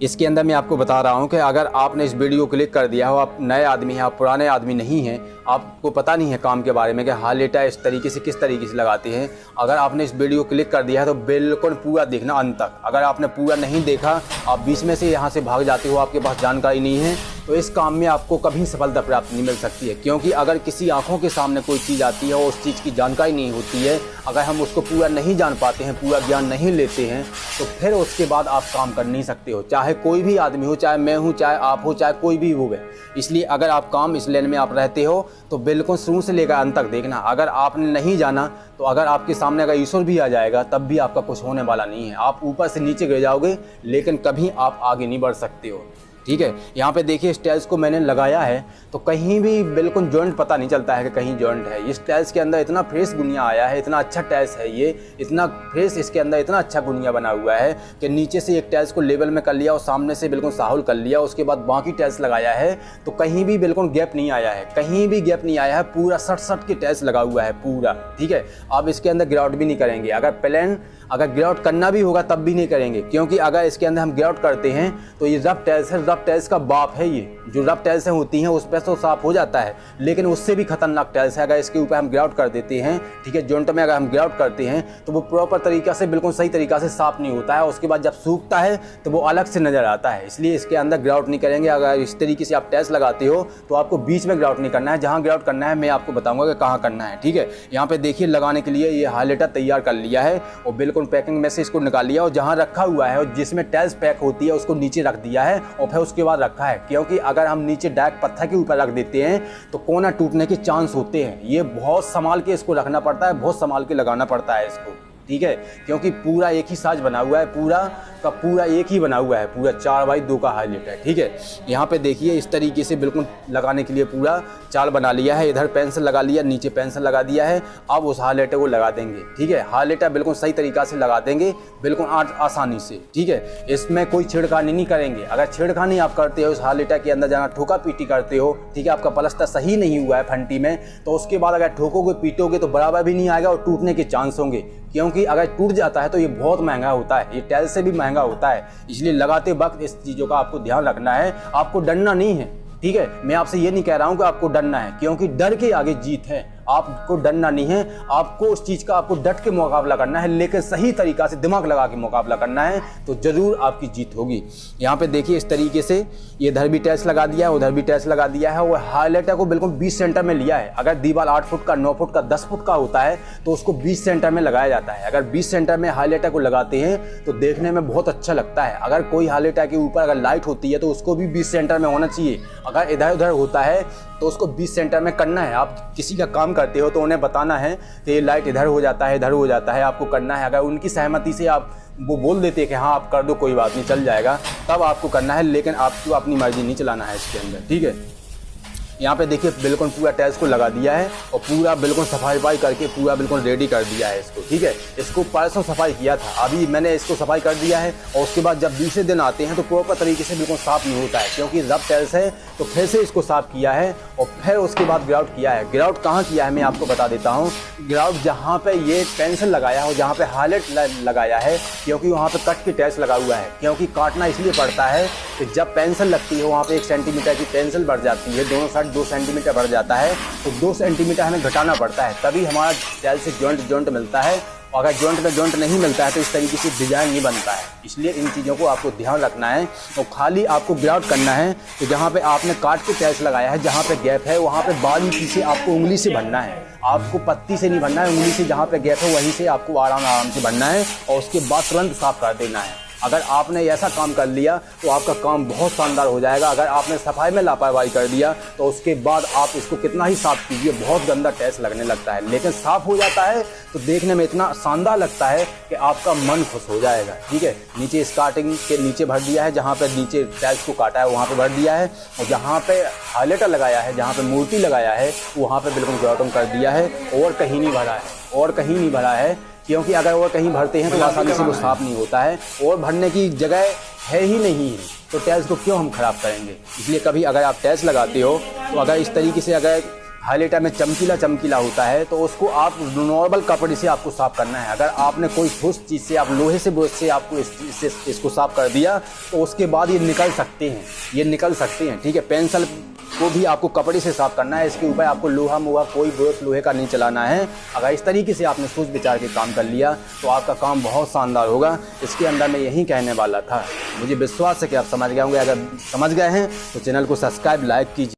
इसके अंदर मैं आपको बता रहा हूँ कि अगर आपने इस वीडियो क्लिक कर दिया हो, आप नए आदमी हैं, आप पुराने आदमी नहीं हैं, आपको पता नहीं है काम के बारे में कि हालेटा इस तरीके से किस तरीके से लगाते हैं, अगर आपने इस वीडियो क्लिक कर दिया है तो बिल्कुल पूरा देखना अंत तक। अगर आपने पूरा नहीं देखा, आप बीच में से यहाँ से भाग जाते हो, आपके पास जानकारी नहीं है, तो इस काम में आपको कभी सफलता प्राप्त नहीं मिल सकती है। क्योंकि अगर किसी आंखों के सामने कोई चीज़ आती है और उस चीज़ की जानकारी नहीं होती है, अगर हम उसको पूरा नहीं जान पाते हैं, पूरा ज्ञान नहीं लेते हैं, तो फिर उसके बाद आप काम कर नहीं सकते हो। चाहे कोई भी आदमी हो, चाहे मैं हूँ, चाहे आप हो, चाहे कोई भी हो। इसलिए अगर आप काम इस लाइन में आप रहते हो तो बिल्कुल शुरू से लेकर अंत तक देखना। अगर आपने नहीं जाना तो अगर आपके सामने अगर ईश्वर भी आ जाएगा तब भी आपका कुछ होने वाला नहीं है। आप ऊपर से नीचे गिर जाओगे, लेकिन कभी आप आगे नहीं बढ़ सकते हो। ठीक है, यहाँ पे देखिए इस टाइल्स को मैंने लगाया है तो कहीं भी बिल्कुल जॉइंट पता नहीं चलता है कि कहीं जॉइंट है। इस टाइल्स के अंदर इतना फ्रेश गुनिया आया है, इतना अच्छा टाइल्स है ये, इतना फ्रेश, इसके अंदर इतना अच्छा गुनिया बना हुआ है कि नीचे से एक टाइल्स को लेवल में कर लिया और सामने से बिल्कुल साहुल कर लिया, उसके बाद बाकी टाइल्स लगाया है तो कहीं भी बिल्कुल गैप नहीं आया है, कहीं भी गैप नहीं आया है। पूरा सट के टाइल्स लगा हुआ है पूरा। ठीक है, आप इसके अंदर ग्राउट भी नहीं करेंगे। अगर ग्राउट करना भी होगा तब भी नहीं करेंगे, क्योंकि अगर इसके अंदर हम ग्राउट करते हैं तो ये रफ टाइल्स है, रफ टाइल्स का बाप है। ये जो रफ टाइल्स होती हैं उस पर तो साफ हो जाता है, लेकिन उससे भी खतरनाक टाइल्स है। अगर इसके ऊपर हम ग्राउट कर देते हैं, ठीक है, जॉइंट में अगर हम ग्राउट करते हैं तो वो प्रॉपर तरीका से, बिल्कुल सही तरीका से साफ नहीं होता है। उसके बाद जब सूखता है तो वो अलग से नज़र आता है। इसलिए इसके अंदर ग्राउट नहीं करेंगे। अगर इस तरीके से आप टाइल्स लगाते हो तो आपको बीच में ग्राउट नहीं करना है। जहाँ ग्राउट करना है मैं आपको बताऊँगा कि कहाँ करना है। ठीक है, यहाँ पर देखिए लगाने के लिए ये हाइलाइटर तैयार कर लिया है और बिल्कुल पैकिंग में से इसको निकाल लिया और जहाँ रखा हुआ है और जिसमें टाइल्स पैक होती है उसको नीचे रख दिया है और फिर उसके बाद रखा है। क्योंकि अगर हम नीचे डायरेक्ट पत्थर के ऊपर रख देते हैं तो कोना टूटने के चांस होते हैं। ये बहुत संभाल के इसको रखना पड़ता है, बहुत संभाल के लगाना पड़ता है इसको। ठीक है, क्योंकि पूरा एक ही साइज बना हुआ है, पूरा का पूरा एक ही बना हुआ है, पूरा 4x2 का हाईलाइट है। ठीक है, यहाँ पे देखिए इस तरीके से बिल्कुल लगाने के लिए पूरा चाल बना लिया है। इधर पेंसिल लगा लिया, नीचे पेंसिल लगा दिया है। अब उस हाईलाइटर को लगा देंगे। ठीक है, हाईलाइटर बिल्कुल सही तरीका से लगा देंगे, बिल्कुल आसानी से। ठीक है, इसमें कोई छेड़खानी नहीं करेंगे। अगर छेड़खानी आप करते हो, उस हाईलाइटर के अंदर जाना ठोका पीटी करते हो, ठीक है, आपका प्लास्टर सही नहीं हुआ है फंटी में, तो उसके बाद अगर ठोकोगे पीटोगे तो बराबर भी नहीं आएगा और टूटने के चांस होंगे। क्योंकि अगर टूट जाता है तो ये बहुत महंगा होता है, ये टाइल्स से भी महंगा होता है। इसलिए लगाते वक्त इस चीज़ों का आपको ध्यान रखना है। आपको डरना नहीं है। ठीक है, मैं आपसे ये नहीं कह रहा हूँ कि आपको डरना है, क्योंकि डर के आगे जीत है। आपको डरना नहीं है, आपको उस चीज़ का आपको डट के मुकाबला करना है, लेकिन सही तरीका से दिमाग लगा के मुकाबला करना है, तो ज़रूर आपकी जीत होगी। यहाँ पे देखिए इस तरीके से ये इधर भी टाइल्स लगा दिया है, उधर भी टाइल्स लगा दिया है और हाईलाइटर को बिल्कुल 20 सेंटर में लिया है। अगर दीवार 8 फुट का, 9 फुट का, 10 फुट का होता है तो उसको 20 सेंटर में लगाया जाता है। अगर 20 सेंटर में हाईलाइटर को लगाते हैं तो देखने में बहुत अच्छा लगता है। अगर कोई हाईलाइटर के ऊपर अगर लाइट होती है तो उसको भी 20 सेंटर में होना चाहिए। अगर इधर उधर होता है तो उसको 20 सेंटर में करना है। आप किसी का काम करते हो तो उन्हें बताना है कि ये लाइट इधर हो जाता है, इधर हो जाता है, आपको करना है। अगर उनकी सहमति से आप वो बोल देते हैं कि हाँ आप कर दो, कोई बात नहीं, चल जाएगा, तब आपको करना है, लेकिन आपको अपनी मर्जी नहीं चलाना है इसके अंदर। ठीक है, यहाँ पे देखिए बिल्कुल पूरा टाइल्स को लगा दिया है और पूरा बिल्कुल सफाई करके पूरा बिल्कुल रेडी कर दिया है इसको। ठीक है, इसको परसों सफाई किया था, अभी मैंने इसको सफाई कर दिया है और उसके बाद जब दूसरे दिन आते हैं तो प्रॉपर तरीके से बिल्कुल साफ़ नहीं होता है, क्योंकि रफ टाइल्स है। तो फिर से इसको साफ़ किया है और फिर उसके बाद ग्राउट किया है। ग्राउट कहाँ किया है मैं आपको बता देता हूँ। ग्राउट जहाँ पर ये पेंसिल लगाया है और जहाँ पर हाईलाइट लगाया है, क्योंकि वहाँ पर कट की टाइल्स लगा हुआ है। क्योंकि काटना इसलिए पड़ता है कि जब पेंसिल लगती है वहाँ पर 1 सेंटीमीटर की पेंसिल बढ़ जाती है, दोनों साइड 2 सेंटीमीटर बढ़ जाता है, तो 2 सेंटीमीटर हमें घटाना पड़ता है, तभी हमारा टाइल से जॉइंट मिलता है। और अगर जॉइंट में जॉइंट नहीं मिलता है तो इस तरीके से डिजाइन नहीं बनता है। इसलिए इन चीज़ों को आपको ध्यान रखना है और खाली आपको ग्राउट करना है। तो जहाँ पे आपने काट के टाइल्स लगाया है, जहाँ पे गैप है वहाँ पे बारीकी से आपको उंगली से भरना है। आपको पत्ती से नहीं भरना है, उंगली से जहाँ पे गैप है वहीं से आपको आराम से भरना है और उसके बाद तुरंत साफ कर देना है। अगर आपने ऐसा काम कर लिया तो आपका काम बहुत शानदार हो जाएगा। अगर आपने सफाई में लापरवाही कर दिया तो उसके बाद आप इसको कितना ही साफ़ कीजिए, बहुत गंदा टाइल्स लगने लगता है। लेकिन साफ़ हो जाता है तो देखने में इतना शानदार लगता है कि आपका मन खुश हो जाएगा। ठीक है, नीचे स्टार्टिंग के नीचे भर दिया है, जहाँ पर नीचे टाइल्स को काटा है वहाँ पर भर दिया है और जहाँ पर हाईलाइटर लगाया है, जहाँ पर मूर्ति लगाया है, वहाँ पर बिल्कुल ग्राउटिंग कर दिया है और कहीं नहीं भरा है, और कहीं नहीं भरा है। क्योंकि अगर और कहीं भरते हैं तो आसानी से वो साफ़ नहीं होता है और भरने की जगह है ही नहीं है, तो टाइल्स को क्यों हम ख़राब करेंगे। इसलिए कभी अगर आप टाइल्स लगाते हो तो अगर इस तरीके से अगर हाइलाइटर में चमकीला चमकीला होता है, तो उसको आप नॉर्मल कपड़े से आपको साफ़ करना है। अगर आपने कोई ठोस चीज़ से, आप लोहे से ब्रश से आपको इसको साफ़ कर दिया तो उसके बाद ये निकल सकते हैं, ठीक है। पेंसिल को भी आपको कपड़े से साफ़ करना है, इसके ऊपर आपको लोहा मोहा कोई ब्रश लोहे का नहीं चलाना है। अगर इस तरीके से आपने सोच विचार के काम कर लिया तो आपका काम बहुत शानदार होगा। इसके अंदर मैं यही कहने वाला था। मुझे विश्वास है कि आप समझ गए होंगे। अगर समझ गए हैं तो चैनल को सब्सक्राइब, लाइक कीजिए।